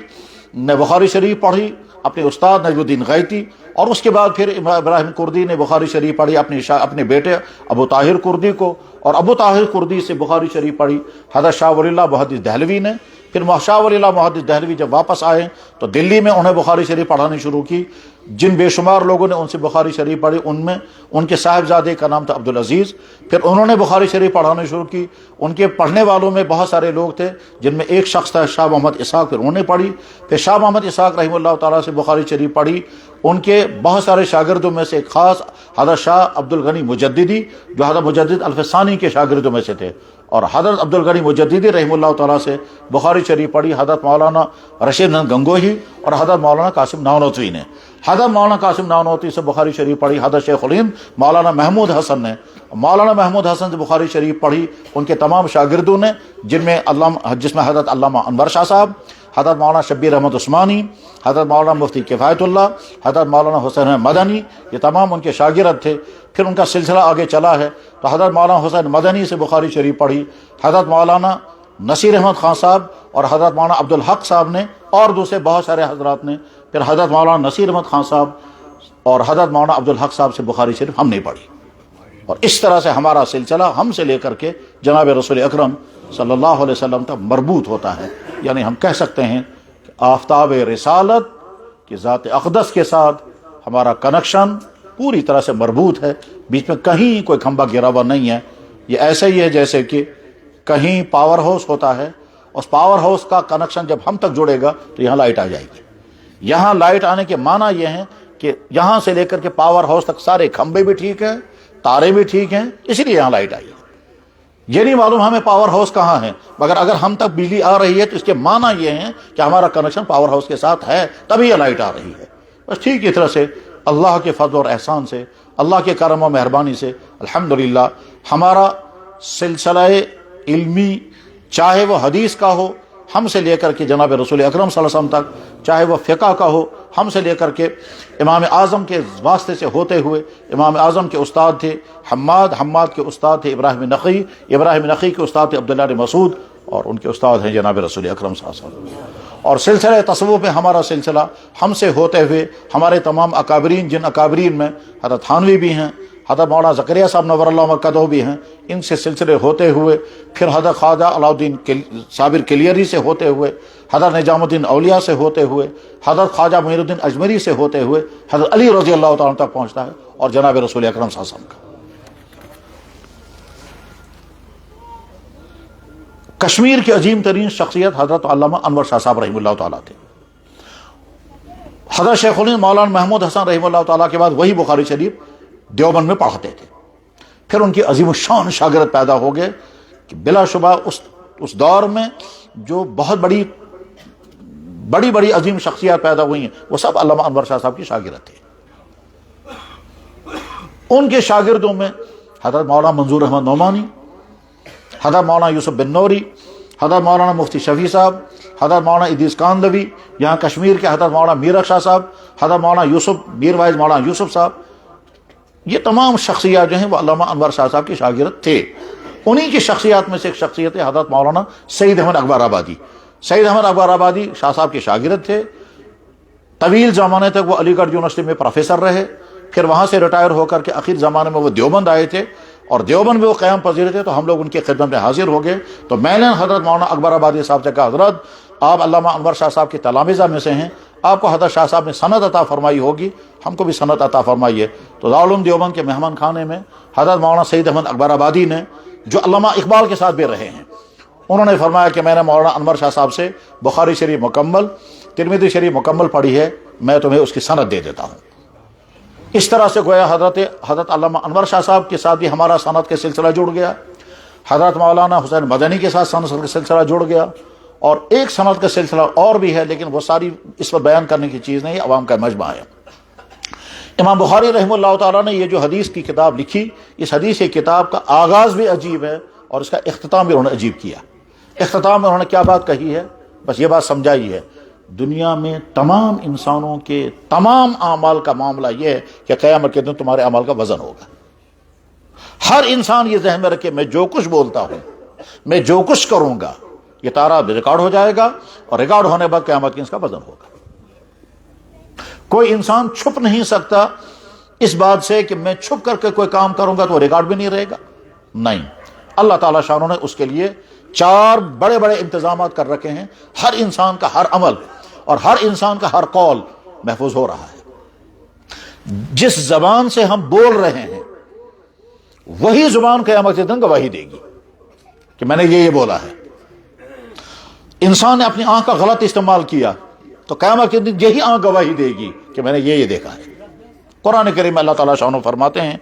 نے بخاری شریف پڑھی، اپنے استاد نجم الدین غیتی، اور اس کے بعد پھر ابراہیم کردی نے بخاری شریف پڑھی اپنے بیٹے ابو طاہر کردی کو، اور ابو طاہر کردی سے بخاری شریف پڑھی حضرت شاہ ولی اللہ محدث دہلوی نے۔ پھر شاہ ولی اللہ محدث دہلوی جب واپس آئے تو دلی میں انہیں بخاری شریف پڑھانی شروع کی۔ جن بے شمار لوگوں نے ان سے بخاری شریف پڑھی، ان میں ان کے صاحبزادے کا نام تھا عبدالعزیز، پھر انہوں نے بخاری شریف پڑھانی شروع کی۔ ان کے پڑھنے والوں میں بہت سارے لوگ تھے، جن میں ایک شخص تھا شاہ محمد اسحاق، پھر انہوں نے پڑھی۔ پھر شاہ محمد اسحاق رحمہ اللہ تعالیٰ سے بخاری شریف پڑھی۔ ان کے بہت سارے شاگردوں میں سے ایک خاص حضرت شاہ عبد الغنی مجددی، جو حضرت مجدد الفسانی کے شاگردوں میں سے تھے، اور حضرت عبد الغنی مجددی رحمہ اللہ تعالیٰ سے بخاری شریف پڑھی حضرت مولانا رشید نند گنگوہی اور حضرت مولانا قاسم نانوتوی نے۔ حضرت مولانا قاسم نانوتوی سے بخاری شریف پڑھی حضرت شیخ الہند مولانا محمود حسن نے۔ مولانا محمود حسن سے بخاری شریف پڑھی ان کے تمام شاگردوں نے، جس میں حضرت علامہ انور شاہ صاحب، حضرت مولانا شبیر احمد عثمانی، حضرت مولانا مفتی کفایت اللہ، حضرت مولانا حسین مدنی، یہ تمام ان کے شاگرد تھے۔ پھر ان کا سلسلہ آگے چلا ہے تو حضرت مولانا حسین مدنی سے بخاری شریف پڑھی حضرت مولانا نصیر احمد خان صاحب اور حضرت مولانا عبدالحق صاحب نے، اور دوسرے بہت سارے حضرات نے۔ پھر حضرت مولانا نصیر احمد خان صاحب اور حضرت مولانا عبدالحق صاحب سے بخاری شریف ہم نے پڑھی، اور اس طرح سے ہمارا سلسلہ ہم سے لے کر کے جناب رسول اکرم صلی اللہ علیہ وسلم تک مربوط ہوتا ہے۔ یعنی ہم کہہ سکتے ہیں کہ آفتاب رسالت کی ذات اقدس کے ساتھ ہمارا کنیکشن پوری طرح سے مربوط ہے، بیچ میں کہیں کوئی کھمبا گرا ہوا نہیں ہے۔ یہ ایسے ہی ہے جیسے کہ کہیں پاور ہاؤس ہوتا ہے، اس پاور ہاؤس کا کنیکشن جب ہم تک جڑے گا تو یہاں لائٹ آ جائے گی۔ یہاں لائٹ آنے کے معنی یہ ہے کہ یہاں سے لے کر کے پاور ہاؤس تک سارے کھمبے بھی ٹھیک ہیں، تارے بھی ٹھیک ہیں، اسی لیے یہاں لائٹ آئی ہے۔ یہ نہیں معلوم ہمیں پاور ہاؤس کہاں ہے، مگر اگر ہم تک بجلی آ رہی ہے تو اس کے معنی یہ ہے کہ ہمارا کنیکشن پاور ہاؤس کے ساتھ ہے، تبھی یہ لائٹ آ رہی ہے۔ بس ٹھیک اس طرح سے اللہ کے فضل اور احسان سے، اللہ کے کرم و مہربانی سے الحمدللہ ہمارا سلسلہ علمی، چاہے وہ حدیث کا ہو ہم سے لے کر کے جناب رسول اکرم صلی اللہ علیہ وسلم تک، چاہے وہ فقہ کا ہو ہم سے لے کر کے امام اعظم کے واسطے سے ہوتے ہوئے، امام اعظم کے استاد تھے حماد کے استاد تھے ابراہیم نقی کے استاد تھے عبداللہ بن مسعود، اور ان کے استاد ہیں جناب رسول اکرم صلی اللہ علیہ وسلم۔ اور سلسلہ تصوف میں ہمارا سلسلہ ہم سے ہوتے ہوئے ہمارے تمام اکابرین، جن اکابرین میں حضرت تھانوی بھی ہیں، حضرت مولانا زکریا صاحب نور اللہ مرکزہ بھی ہیں، ان سے سلسلے ہوتے ہوئے پھر حضرت خواجہ علاؤالدین صابر کلیری سے ہوتے ہوئے، حضرت نجام الدین اولیاء سے ہوتے ہوئے، حضرت خواجہ معین الدین اجمری سے ہوتے ہوئے حضرت علی رضی اللہ تعالیٰ تک پہنچتا ہے، اور جناب رسول اکرم صلی اللہ علیہ وسلم کا۔ کشمیر کی عظیم ترین شخصیت حضرت علامہ انور شاہ صاحب رحمہ اللہ تعالیٰ تھے۔ حضرت شیخ الہند مولانا محمود حسن رحمہ اللہ تعالیٰ کے بعد وہی بخاری شریف دیوبند میں پڑھاتے تھے۔ پھر ان کی عظیم الشان شاگرد پیدا ہو گئے کہ بلا شبہ اس دور میں جو بہت بڑی عظیم شخصیات پیدا ہوئی ہیں وہ سب علامہ انور شاہ صاحب کی شاگرد تھے۔ ان کے شاگردوں میں حضرت مولانا منظور احمد نعمانی، حضرت مولانا یوسف بن نوری، حضرت مولانا مفتی شفیع صاحب، حضرت مولانا ادریس کاندھوی، یہاں کشمیر کے حضرت مولانا میر اخشا صاحب، حضرت مولانا میر وائز مولانا یوسف صاحب، یہ تمام شخصیات جو ہیں وہ علامہ انور شاہ صاحب کے شاگرد تھے۔ انہی کی شخصیات میں سے ایک شخصیت ہے حضرت مولانا سعید احمد اکبر آبادی۔ سعید احمد اکبر آبادی شاہ صاحب کے شاگرد تھے، طویل زمانے تک وہ علی گڑھ یونیورسٹی میں پروفیسر رہے، پھر وہاں سے ریٹائر ہو کر کے آخر زمانے میں وہ دیوبند آئے تھے، اور دیوبند میں وہ قیام پذیر تھے، تو ہم لوگ ان کی خدمت میں حاضر ہو گئے۔ تو میں نے حضرت مولانا اکبر آبادی صاحب سے کہا، حضرت آپ علامہ انور شاہ صاحب کے تلامذہ میں سے ہیں، آپ کو حضرت شاہ صاحب نے سند عطا فرمائی ہوگی، ہم کو بھی سند عطا فرمائی ہے۔ تو دارالعلوم دیوبند کے مہمان خانے میں حضرت مولانا سید احمد اکبر آبادی نے، جو علامہ اقبال کے ساتھ بھی رہے ہیں، انہوں نے فرمایا کہ میں نے مولانا انور شاہ صاحب سے بخاری شریف مکمل، ترمذی شریف مکمل پڑھی ہے، میں تمہیں اس کی سند دے دیتا ہوں۔ اس طرح سے گویا حضرت علامہ انور شاہ صاحب کے ساتھ بھی ہمارا سند کا سلسلہ جڑ گیا، حضرت مولانا حسین مدنی کے ساتھ سند کا سلسلہ جڑ گیا، اور ایک سند کا سلسلہ اور بھی ہے، لیکن وہ ساری اس پر بیان کرنے کی چیز نہیں، عوام کا مجمع ہے۔ امام بخاری رحمہ اللہ تعالیٰ نے یہ جو حدیث کی کتاب لکھی، اس حدیث کی کتاب کا آغاز بھی عجیب ہے اور اس کا اختتام بھی انہوں نے عجیب کیا۔ اختتام میں انہوں نے کیا بات کہی ہے؟ بس یہ بات سمجھائی ہے، دنیا میں تمام انسانوں کے تمام اعمال کا معاملہ یہ ہے کہ قیامت کے دن تمہارے اعمال کا وزن ہوگا۔ ہر انسان یہ ذہن میں رکھے، میں جو کچھ بولتا ہوں، میں جو کچھ کروں گا، یہ تارا ریکارڈ ہو جائے گا، اور ریکارڈ ہونے کے بعد قیامت کے اس کا وزن ہوگا۔ کوئی انسان چھپ نہیں سکتا اس بات سے کہ میں چھپ کر کے کوئی کام کروں گا تو ریکارڈ بھی نہیں رہے گا، نہیں۔ اللہ تعالیٰ شانوں نے اس کے لیے 4 بڑے بڑے انتظامات کر رکھے ہیں، ہر انسان کا ہر عمل اور ہر انسان کا ہر قول محفوظ ہو رہا ہے۔ جس زبان سے ہم بول رہے ہیں وہی زبان قیامت کے دن گواہی دے گی کہ میں نے یہ بولا ہے۔ انسان نے اپنی آنکھ کا غلط استعمال کیا تو قیامت کے دن یہی آنکھ گواہی دے گی کہ میں نے یہ دیکھا ہے۔ قرآن کریم میں اللہ تعالیٰ شانو فرماتے ہیں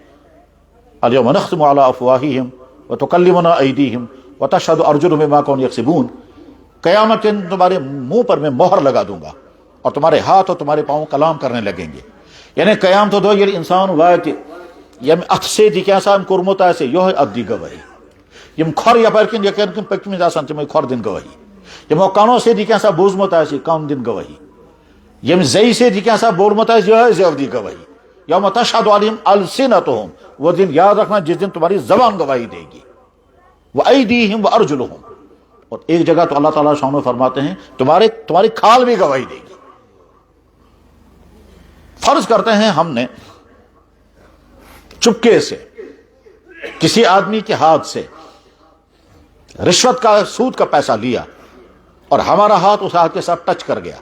الیوم نختم علی افواہہم وتکلمنا ایدیہم وتشہد ارجلہم بما کانوا یکسبون، قیامت کے دن تمہارے منہ پر میں مہر لگا دوں گا اور تمہارے ہاتھ اور تمہارے پاؤں کلام کرنے لگیں گے۔ یعنی قیامت دو یہ انسان وایت یم اتھسے دی کیسان کورمت آسے یہ ادی گواہی، یم کھر یپرکن یکرکن پکمز آسان تم کھر دن گواہی، یمو کانو سے دی کیسا بوزمت آسے کان دن گواہی، یم زئی سے دی کیسا بولمت آسے یہ زیو دی گواہی، یوم تشہد علیہم السنتہم، وہ دن یاد رکھنا جس دن تمہاری زبان گواہی دے گی، وایدیہم وارجلہم، اور ایک جگہ تو اللہ تعالیٰ شانو فرماتے ہیں تمہاری کھال بھی گواہی دے گی۔ فرض کرتے ہیں ہم نے چپکے سے کسی آدمی کے ہاتھ سے رشوت کا سود کا پیسہ لیا اور ہمارا ہاتھ اس ہاتھ کے ساتھ ٹچ کر گیا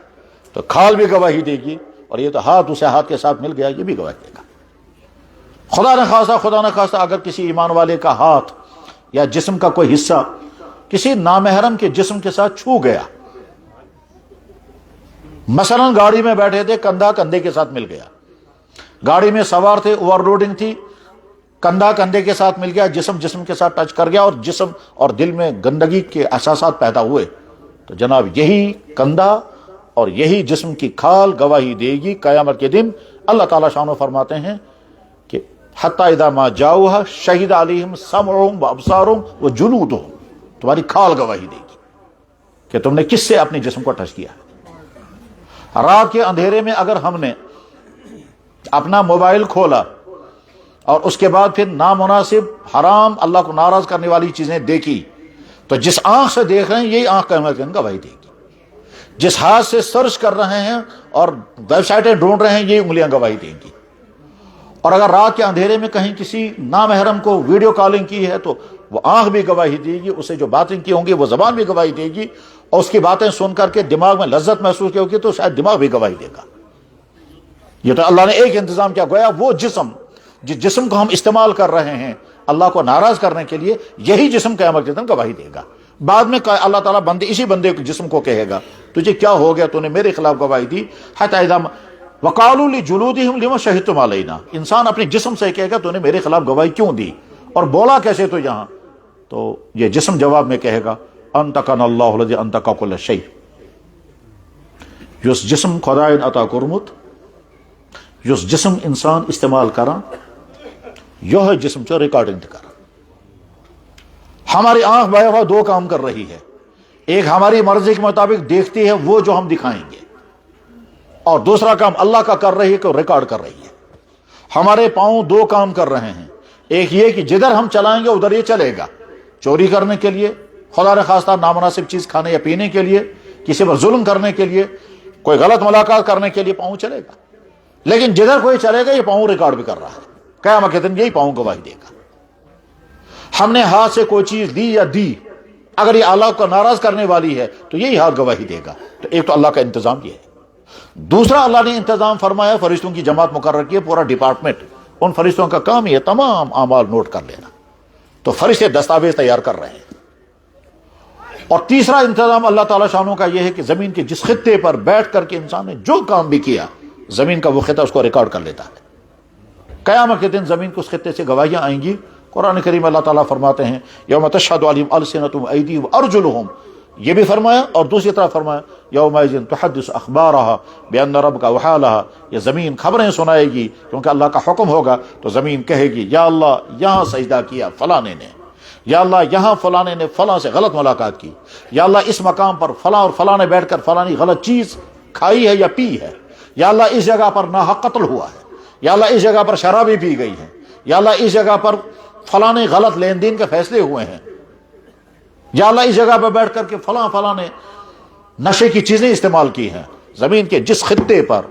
تو کھال بھی گواہی دے گی، اور یہ تو ہاتھ اسے ہاتھ کے ساتھ مل گیا یہ بھی گواہی دے گا۔ خدا نہ خواستہ اگر کسی ایمان والے کا ہاتھ یا جسم کا کوئی حصہ کسی نامحرم کے جسم کے ساتھ چھو گیا، مثلا گاڑی میں بیٹھے تھے، کندھا کندھے کے ساتھ مل گیا، گاڑی میں سوار تھے، اوور لوڈنگ تھی، کندھا کندھے کے ساتھ مل گیا، جسم کے ساتھ ٹچ کر گیا اور جسم اور دل میں گندگی کے احساسات پیدا ہوئے، تو جناب یہی کندھا اور یہی جسم کی کھال گواہی دے گی قیامت کے دن۔ اللہ تعالیٰ شانو فرماتے ہیں کہ حتی اذا ما جاؤہا شہد علیہم سمعہم وابصارہم وجلودہم، تمہاری کھال گواہی دے گی کہ تم نے کس سے اپنے جسم کو ٹچ کیا ہے۔ رات کے اندھیرے میں اگر ہم نے اپنا موبائل کھولا اور اس کے بعد پھر نامناسب حرام اللہ کو ناراض کرنے والی چیزیں دیکھی تو جس آنکھ سے دیکھ رہے ہیں یہی آنکھ قیامت کے دن گواہی دے گی، جس ہاتھ سے سرچ کر رہے ہیں اور ویب سائٹیں ڈھونڈ رہے ہیں یہ انگلیاں گواہی دیں گی، اور اگر رات کے اندھیرے میں کہیں کسی نامحرم کو ویڈیو کالنگ کی ہے تو وہ آنکھ بھی گواہی دے گی، اسے جو باتیں کی ہوں گی وہ زبان بھی گواہی دے گی، اور اس کی باتیں سن کر کے دماغ میں لذت محسوس کی ہوگی تو شاید دماغ بھی گواہی دے گا۔ یہ تو اللہ نے ایک انتظام کیا، گویا وہ جس جسم کو ہم استعمال کر رہے ہیں اللہ کو ناراض کرنے کے لیے یہی جسم قیامت کے دن گواہی دے گا۔ بعد میں اللہ تعالیٰ اسی بندے جسم کو کہے گا تجھے کیا ہو گیا، تو نے میرے خلاف گواہی دی، حتی اذا وقالوا لجلودہم لما شہدتم علینا، انسان اپنے جسم سے کہے گا تو نے میرے خلاف گواہی کیوں دی اور بولا کیسے تو یہاں، تو یہ جسم جواب میں کہے گا انطقنا اللہ الذی انطق کل شیء، یس جسم خدائن عطا کورمت، یس جسم انسان استعمال کران یہ جسم چ ریکارڈنگ کران۔ ہماری آنکھ بایا 2 کام کر رہی ہے، ایک ہماری مرضی کے مطابق دیکھتی ہے وہ جو ہم دکھائیں گے، اور دوسرا کام اللہ کا کر رہی ہے کہ ریکارڈ کر رہی ہے۔ ہمارے پاؤں 2 کام کر رہے ہیں، ایک یہ کہ جدھر ہم چلائیں گے ادھر یہ چلے گا، چوری کرنے کے لیے، خدا نہ خواستہ نامناسب چیز کھانے یا پینے کے لیے، کسی پر ظلم کرنے کے لیے، کوئی غلط ملاقات کرنے کے لیے پاؤں چلے گا، لیکن جدھر کوئی چلے گا یہ پاؤں ریکارڈ بھی کر رہا ہے، قیامت کے دن یہی پاؤں گواہی دے گا۔ ہم نے ہاتھ سے کوئی چیز دی یا دی، اگر یہ اللہ کو ناراض کرنے والی ہے تو یہی ہاتھ گواہی دے گا۔ تو ایک تو اللہ کا انتظام یہ ہے، دوسرا اللہ نے انتظام فرمایا، فرشتوں کی جماعت مقرر کی ہے، پورا ڈپارٹمنٹ، ان فرشتوں کا کام ہی ہے تمام اعمال نوٹ کر لینا، تو فرشتے دستاویز تیار کر رہے ہیں۔ اور تیسرا انتظام اللہ تعالیٰ شانوں کا یہ ہے کہ زمین کے جس خطے پر بیٹھ کر کے انسان نے جو کام بھی کیا، زمین کا وہ خطہ اس کو ریکارڈ کر لیتا ہے۔ قیامت کے دن زمین کو اس خطے سے گواہیاں آئیں گی۔ قرآن کریم اللہ تعالیٰ فرماتے ہیں یوم تشہد علیہم السنتہم وایدیہم وارجلہم، یہ بھی فرمایا، اور دوسری طرف فرمایا یومئذ تحدث اخبارہا بان ربک اوحیلہا، یہ زمین خبریں سنائے گی کیونکہ اللہ کا حکم ہوگا، تو زمین کہے گی یا اللہ یہاں سجدہ کیا فلانے نے، یا اللہ یہاں فلانے نے فلاں سے غلط ملاقات کی، یا اللہ اس مقام پر فلاں اور فلاں نے بیٹھ کر فلانی غلط چیز کھائی ہے یا پی ہے، یا اللہ اس جگہ پر ناحق قتل ہوا ہے، یا اللہ اس جگہ پر شرابی پی گئی ہے، یا اللہ اس جگہ پر فلاں غلط لین دین کے فیصلے ہوئے ہیں، یا اللہ اس جگہ پر بیٹھ کر کے فلاں نے نشے کی چیزیں استعمال کی ہیں۔ زمین کے جس خطے پر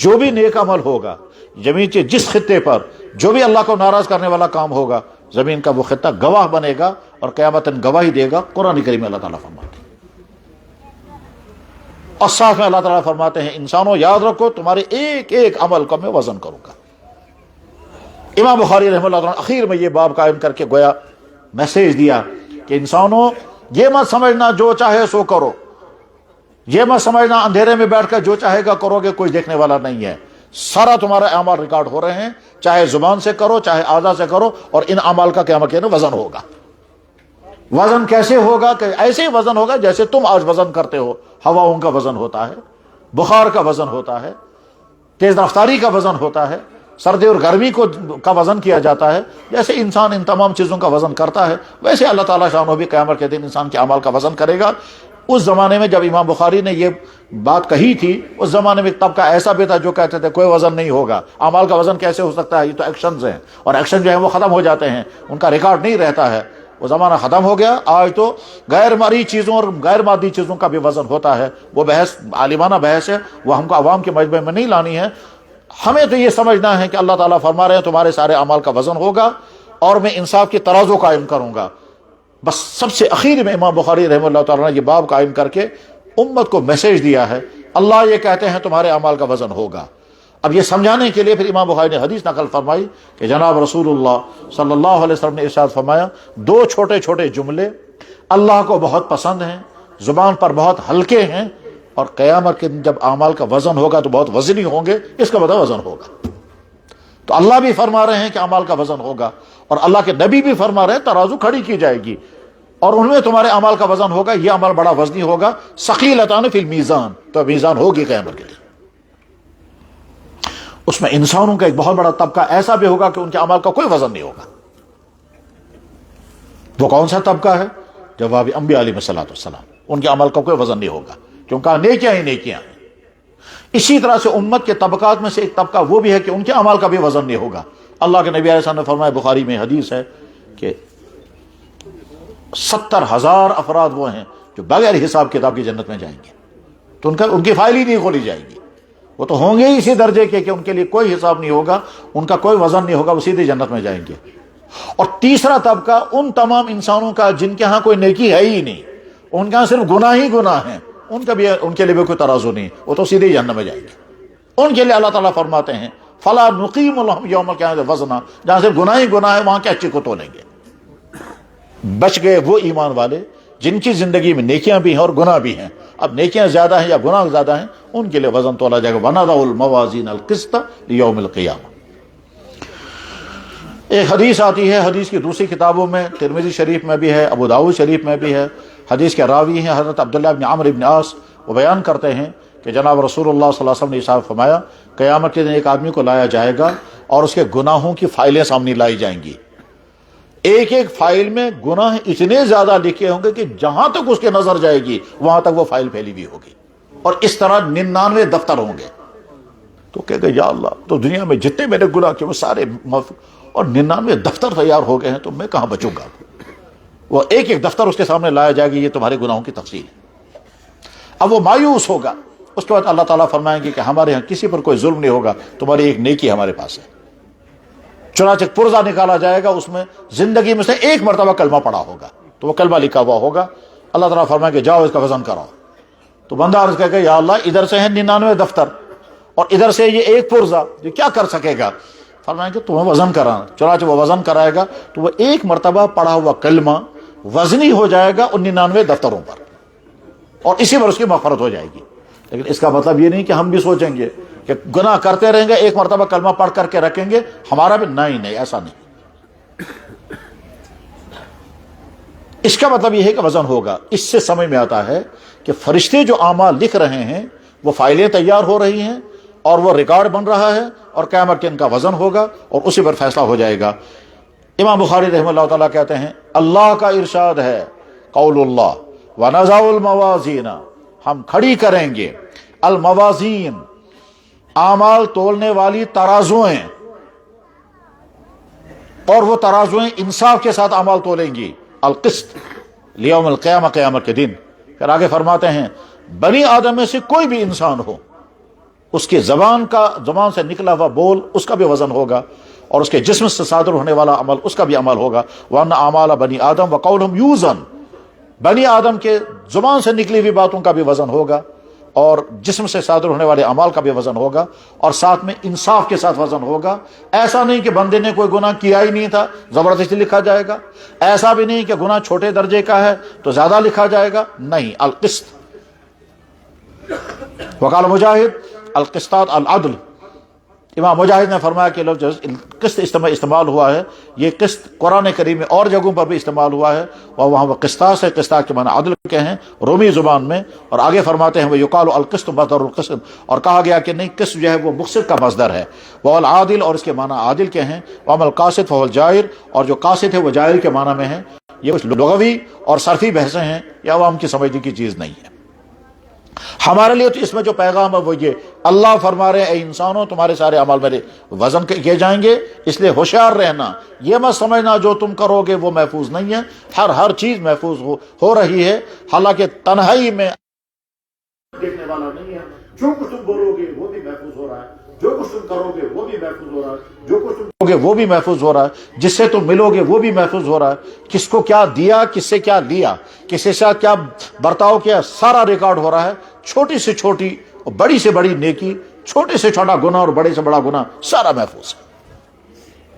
جو بھی نیک عمل ہوگا، زمین کے جس خطے پر جو بھی اللہ کو ناراض کرنے والا کام ہوگا، زمین کا وہ خطہ گواہ بنے گا اور قیامت گواہی دے گا۔ قرآن کریم میں اللہ تعالیٰ فرماتے ہیں، اور ساتھ میں اللہ تعالیٰ فرماتے ہیں انسانوں یاد رکھو تمہارے ایک ایک عمل کا میں وزن کروں گا۔ امام بخاری رحمہ اللہ تعالیٰ اخیر میں یہ باب قائم کر کے گویا میسیج دیا کہ انسانوں یہ مت سمجھنا جو چاہے سو کرو، یہ مت سمجھنا اندھیرے میں بیٹھ کر جو چاہے گا کرو گے کوئی دیکھنے والا نہیں ہے، سارا تمہارا اعمال ریکارڈ ہو رہے ہیں، چاہے زبان سے کرو چاہے اعضاء سے کرو، اور ان اعمال کا قیامت کے دن وزن ہوگا۔ وزن کیسے ہوگا؟ کہ ایسے ہی وزن ہوگا جیسے تم آج وزن کرتے ہو، ہواؤں کا وزن ہوتا ہے، بخار کا وزن ہوتا ہے، تیز رفتاری کا وزن ہوتا ہے، سردی اور گرمی کا وزن کیا جاتا ہے، جیسے انسان ان تمام چیزوں کا وزن کرتا ہے، ویسے اللہ تعالیٰ شانہ بھی قیامت کے دن انسان کے اعمال کا وزن کرے گا۔ اس زمانے میں جب امام بخاری نے یہ بات کہی تھی، اس زمانے میں طبقہ ایسا بھی تھا جو کہتے تھے کوئی وزن نہیں ہوگا، اعمال کا وزن کیسے ہو سکتا ہے، یہ تو ایکشنز ہیں، اور ایکشن جو ہے وہ ختم ہو جاتے ہیں، ان کا ریکارڈ نہیں رہتا ہے۔ وہ زمانہ ختم ہو گیا، آج تو غیر مرئی چیزوں اور غیر مادی چیزوں کا بھی وزن ہوتا ہے۔ وہ بحث عالمانہ بحث ہے، وہ ہم کو عوام کے مجمع میں نہیں لانی ہے۔ ہمیں تو یہ سمجھنا ہے کہ اللہ تعالیٰ فرما رہے ہیں تمہارے سارے اعمال کا وزن ہوگا اور میں انصاف کی ترازو قائم کروں گا۔ بس سب سے اخیر میں امام بخاری رحمہ اللہ تعالیٰ نے یہ باب قائم کر کے امت کو میسیج دیا ہے، اللہ یہ کہتے ہیں تمہارے اعمال کا وزن ہوگا۔ اب یہ سمجھانے کے لیے پھر امام بخاری نے حدیث نقل فرمائی کہ جناب رسول اللہ صلی اللہ علیہ وسلم نے ارشاد فرمایا، دو چھوٹے چھوٹے جملے اللہ کو بہت پسند ہیں، زبان پر بہت ہلکے ہیں، اور قیامت کے دن جب اعمال کا وزن ہوگا تو بہت وزنی ہوں گے، اس کا مطلب وزن ہوگا۔ تو اللہ بھی فرما رہے ہیں کہ اعمال کا وزن ہوگا، اور اللہ کے نبی بھی فرما رہے ہیں ترازو کھڑی کی جائے گی اور ان میں تمہارے اعمال کا وزن ہوگا، یہ عمل بڑا وزنی ہوگا، ثقیلتان فی المیزان، تو میزان ہوگی قیامت کے دن۔ اس میں انسانوں کا ایک بہت بڑا طبقہ ایسا بھی ہوگا کہ ان کے اعمال کا کوئی وزن نہیں ہوگا۔ وہ کون سا طبقہ ہے؟ جواب انبیاء علیہ الصلوۃ والسلام، ان کے عمل کا کوئی وزن نہیں ہوگا، کیونکہ نیکیاں ہی نیکیاں ہیں۔ اسی طرح سے امت کے طبقات میں سے ایک طبقہ وہ بھی ہے کہ ان کے اعمال کا بھی وزن نہیں ہوگا۔ اللہ کے نبی علیہ السلام نے فرمایا، بخاری میں حدیث ہے کہ 70,000 افراد وہ ہیں جو بغیر حساب کتاب کی جنت میں جائیں گے، تو ان کی فائل ہی نہیں کھولی جائے گی، وہ تو ہوں گے ہی اسی درجے کے کہ ان کے لیے کوئی حساب نہیں ہوگا، ان کا کوئی وزن نہیں ہوگا، وہ سیدھے جنت میں جائیں گے۔ اور تیسرا طبقہ ان تمام انسانوں کا جن کے ہاں کوئی نیکی ہے ہی نہیں، ان کے ہاں صرف گناہ ہی گناہ ہیں، ان کے لیے بھی کوئی ترازو نہیں، وہ تو سیدھے جہنم میں جائیں گے۔ ان کے لیے اللہ تعالیٰ فرماتے ہیں فَلَا نُقِيمُ لَهُمْ يَوْمَ الْقِيَامَةِ وَزْنًا، جہاں صرف گناہ ہی گناہ ہے وہاں کے اچھے کو تولیں گے۔ بچ گئے وہ ایمان والے جن کی زندگی میں نیکیاں بھی ہیں اور گناہ بھی ہیں۔ اب نیکیاں زیادہ ہیں یا گناہ زیادہ ہیں، ان کے لیے وزن تولا جائے گا۔ وَنَضَعُ الْمَوَازِينَ الْقِسْطَ لِيَوْمِ الْقِيَامَةِ۔ ایک حدیث آتی ہے، حدیث کی دوسری کتابوں میں، ترمذی شریف میں بھی ہے، ابو داؤد شریف میں بھی ہے۔ حدیث کے راوی ہیں حضرت عبداللہ بن عمرو بن عاص، وہ بیان کرتے ہیں کہ جناب رسول اللہ صلی اللہ علیہ وسلم نے ارشاد فرمایا، قیامت کے دن ایک آدمی کو لایا جائے گا اور اس کے گناہوں کی فائلیں سامنے لائی جائیں گی۔ ایک ایک فائل میں گناہ اتنے زیادہ لکھے ہوں گے کہ جہاں تک اس کے نظر جائے گی وہاں تک وہ فائل پھیلی ہوئی ہوگی، اور اس طرح 99 دفتر ہوں گے۔ تو کہے گا یا اللہ، تو دنیا میں جتنے میں نے گناہ کیے وہ سارے اور 99 دفتر تیار ہو گئے ہیں، تو میں کہاں بچوں گا؟ وہ ایک ایک دفتر اس کے سامنے لایا جائے گی، یہ تمہارے گناہوں کی تفصیل ہے۔ اب وہ مایوس ہوگا۔ اس کے بعد اللہ تعالیٰ فرمائیں گے کہ ہمارے ہاں کسی پر کوئی ظلم نہیں ہوگا، تمہاری ایک نیکی ہمارے پاس ہے۔ چنانچہ پرزہ نکالا جائے گا، اس میں زندگی میں سے ایک مرتبہ کلمہ پڑا ہوگا، تو وہ کلمہ لکھا ہوا ہوگا۔ اللہ تعالیٰ فرمائیں گے جاؤ اس کا وزن کراؤ۔ تو بندہ عرض کرے گا یا اللہ ادھر سے ہیں 99 دفتر اور ادھر سے یہ ایک پرزہ، یہ کیا کر سکے گا؟ فرمائیں کہ تمہیں وزن کرانا، چنانچہ وہ وزن کرائے گا تو وہ ایک مرتبہ پڑھا ہوا کلمہ وزنی ہو جائے گا 99 دفتروں پر، اور اسی پر اس کی مغفرت ہو جائے گی۔ لیکن اس کا مطلب یہ نہیں کہ ہم بھی سوچیں گے کہ گناہ کرتے رہیں گے، ایک مرتبہ کلمہ پڑھ کر کے رکھیں گے ہمارا بھی، نہیں ایسا نہیں۔ اس کا مطلب یہ ہے کہ وزن ہوگا۔ اس سے سمجھ میں آتا ہے کہ فرشتے جو اعمال لکھ رہے ہیں وہ فائلیں تیار ہو رہی ہیں اور وہ ریکارڈ بن رہا ہے، اور قیامت کے ان کا وزن ہوگا اور اسی پر فیصلہ ہو جائے گا۔ امام بخاری رحمہ اللہ تعالیٰ کہتے ہیں اللہ کا ارشاد ہے قول اللہ وَنَضَعُ الْمَوَازِينَ، ہم کھڑی کریں گے الموازین، اعمال تولنے والی ترازویں، اور وہ ترازویں انصاف کے ساتھ اعمال تولیں گی، القسط لیوم القیامہ، قیامت کے دن۔ پھر آگے فرماتے ہیں بنی آدم میں سے کوئی بھی انسان ہو، اس کی زبان سے نکلا ہوا بول اس کا بھی وزن ہوگا، اور اس کے جسم سے صادر ہونے والا عمل اس کا بھی عمل ہوگا۔ وَأَنَّ أَعْمَالَ بنی آدم وَقَوْلُهُمْ يُوزَنُ، بنی آدم کے زبان سے نکلی ہوئی باتوں کا بھی وزن ہوگا، اور جسم سے صادر ہونے والے اعمال کا بھی وزن ہوگا، اور ساتھ میں انصاف کے ساتھ وزن ہوگا۔ ایسا نہیں کہ بندے نے کوئی گناہ کیا ہی نہیں تھا زبردستی لکھا جائے گا، ایسا بھی نہیں کہ گناہ چھوٹے درجے کا ہے تو زیادہ لکھا جائے گا، نہیں، القسط۔ وقال مجاہد القسطات العدل، امام مجاہد نے فرمایا کہ لفظ قسط استعمال ہوا ہے، یہ قسط قرآن کریم میں اور جگہوں پر بھی استعمال ہوا ہے، اور وہاں وہ قسطاس ہے، قسطاس کے معنی عدل کے ہیں رومی زبان میں، اور آگے فرماتے ہیں وہ یقال القسط مصدر القسط، اور کہا گیا کہ نہیں، قسط جو ہے وہ مقسط کا مصدر ہے، وہ العادل، اور اس کے معنی عادل کے ہیں، وَأَمَّا الْقَاسِطُ فَهُوَ الْجَائِرُ، اور جو قاسط ہے وہ جائر کے معنی میں ہے۔ یہ کچھ لغوی اور صرفی بحثیں ہیں، یہ عوام کی سمجھنے کی چیز نہیں ہے۔ ہمارے لیے تو اس میں جو پیغام ہے وہ یہ، اللہ فرما رہے اے انسانوں تمہارے سارے اعمال میرے وزن کیے جائیں گے، اس لیے ہوشیار رہنا، یہ مت سمجھنا جو تم کرو گے وہ محفوظ نہیں ہے، ہر چیز محفوظ ہو رہی ہے، حالانکہ تنہائی میں دیکھنے والا نہیں ہے، جو کچھ تم بولو گے وہ بھی محفوظ ہو رہا ہے، جو کچھ تم کرو گے وہ بھی محفوظ ہو رہا ہے، جو کچھ تم کرو گے وہ بھی محفوظ ہو رہا ہے، جس سے تم ملو گے وہ بھی محفوظ ہو رہا ہے، کس کو کیا دیا، کس سے کیا لیا، کس کے ساتھ کیا برتاؤ کیا، سارا ریکارڈ ہو رہا ہے، چھوٹی سے چھوٹی اور بڑی سے بڑی نیکی، چھوٹے سے چھوٹا گناہ اور بڑے سے بڑا گناہ، سارا محفوظ ہے۔